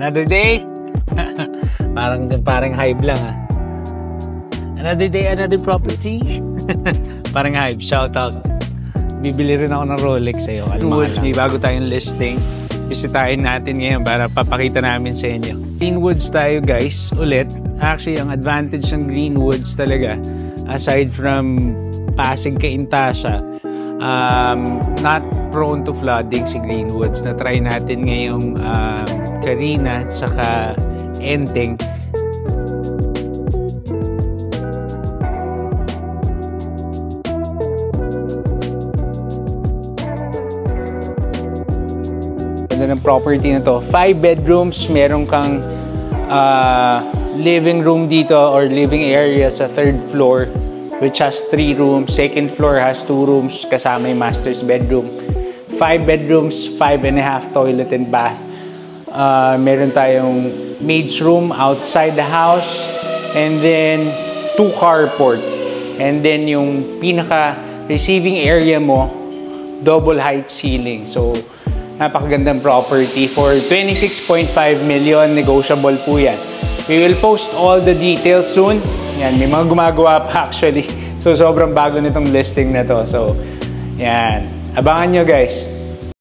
Another day. parang hype lang ha. Another day, another property. Parang hype, shout out. Bibili rin ako ng Rolex sa'yo. Greenwoods, may bago tayong listing. Visitahin natin ngayon para papakita namin sa inyo. Greenwoods tayo guys, ulit. Actually, ang advantage ng Greenwoods talaga, aside from Pasig Caintasha, not prone to flooding si Greenwoods. Na-try natin ngayong Carina at saka Enteng. Ganda ng property na to. 5 bedrooms, meron kang living room dito or living area sa 3rd floor, which has 3 rooms. 2nd floor has 2 rooms kasama yung master's bedroom. 5 bedrooms, 5.5 toilet and bath. Meron tayong maid's room outside the house, and then 2 carport. And then yung pinaka receiving area mo, double height ceiling. So napakagandang property for 26.5 million, negotiable po yan. We will post all the details soon. Yan, may mga gumagawa pa actually. So sobrang bago nitong listing na to. So yan, abangan nyo guys.